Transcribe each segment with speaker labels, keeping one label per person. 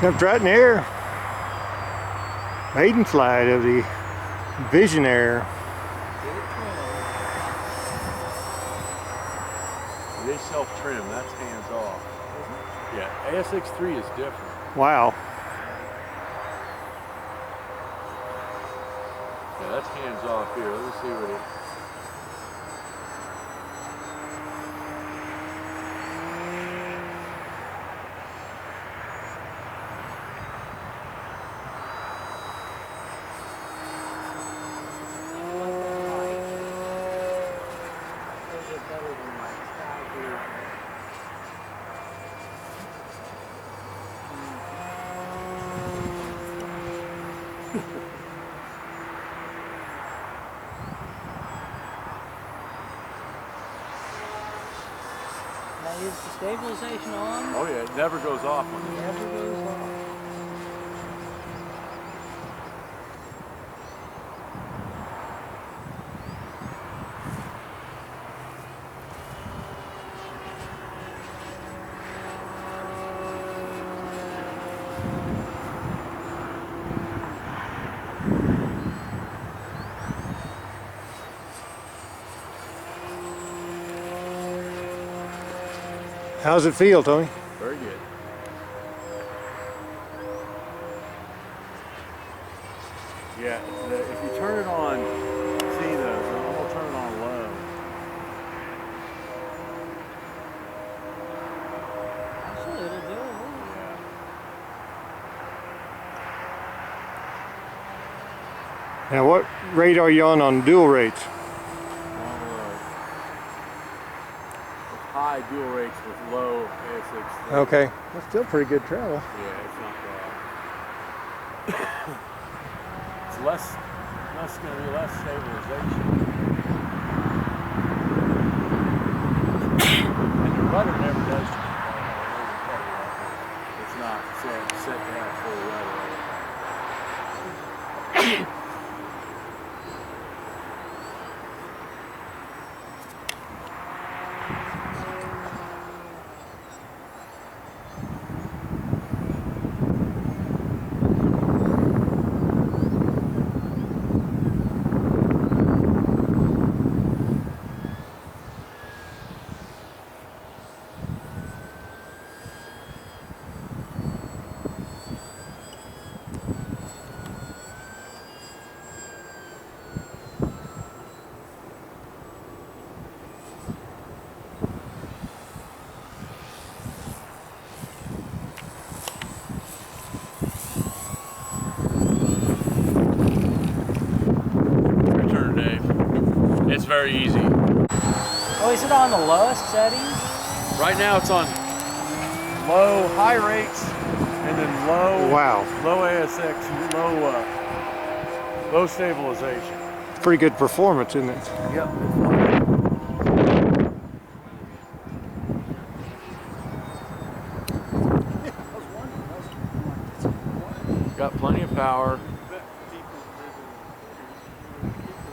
Speaker 1: Jumped right in the air. Maiden flight of the VisionAire.
Speaker 2: They self-trim, that's hands off. Yeah, AS3X is different.
Speaker 1: Wow.
Speaker 2: Yeah, that's hands off here. Let me see what it.
Speaker 3: Now is the stabilization on?
Speaker 2: Oh yeah, it never goes off on
Speaker 3: It never goes off.
Speaker 1: How's it feel, Tony?
Speaker 2: Very good. Yeah, if you turn it on, see those, I'm going to turn it on low.
Speaker 3: Actually, it'll do it.
Speaker 1: Now what rate are you on dual rates?
Speaker 2: High dual rates with low AS3X.
Speaker 1: Okay. That's still pretty good travel.
Speaker 2: Yeah, it's not bad. It's less going to be less stabilization. And your rudder never does it's not set to have full rudder. It's very easy.
Speaker 3: Oh, is it on the lowest settings?
Speaker 2: Right now it's on high rates, and then low AS3X, low stabilization.
Speaker 1: Pretty good performance, isn't it?
Speaker 2: Yep. Got plenty of power.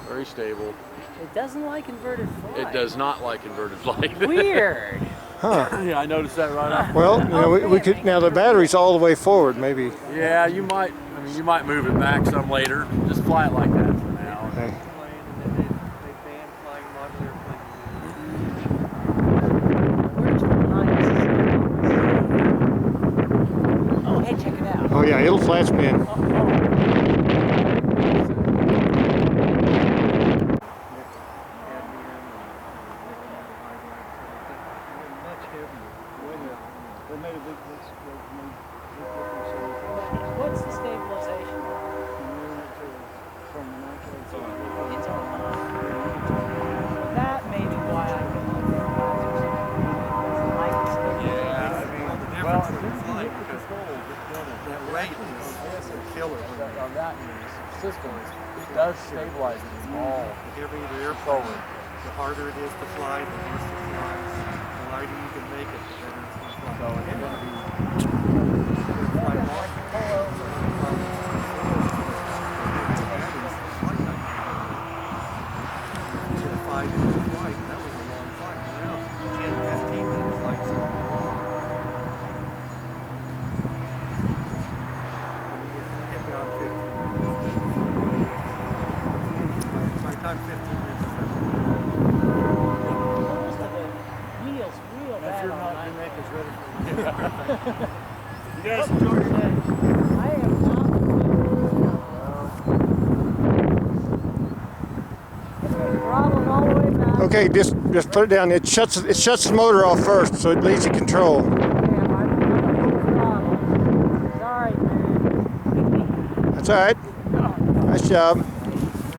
Speaker 2: Very stable.
Speaker 3: It doesn't like inverted flight.
Speaker 2: It does not like inverted flight.
Speaker 3: Weird.
Speaker 1: Huh.
Speaker 2: Yeah, I noticed that right off.
Speaker 1: Well, you know, we could, now the battery's all the way forward, maybe.
Speaker 2: Yeah, you might move it back some later. Just fly it like that for now.
Speaker 1: Okay.
Speaker 3: Where's the lines? Oh, hey, check it out.
Speaker 1: Oh yeah, it'll flat spin.
Speaker 3: What's the stabilization? It's on. That may be why I can like the stabilization.
Speaker 2: Yeah, I mean, well, it didn't hit the controls.
Speaker 4: That weight is a killer.
Speaker 2: On that system, it does stabilize it all.
Speaker 4: The heavier the airplane, the harder it is to fly, the worse it flies. The lighter you can make it, the better it's going to fly.
Speaker 2: So it's going to be
Speaker 4: 15 inches.
Speaker 3: Most of the wheels real
Speaker 4: If
Speaker 3: bad
Speaker 4: you're
Speaker 3: on
Speaker 4: not,
Speaker 3: mine.
Speaker 4: your neck is ready for it.
Speaker 2: You guys enjoy your day.
Speaker 3: I am not. Okay, throttling all the way back.
Speaker 1: Okay, just put it down. It shuts the motor off first, so it leads you control.
Speaker 3: Okay, I'm full throttle. Sorry, man.
Speaker 1: That's all right. Nice job.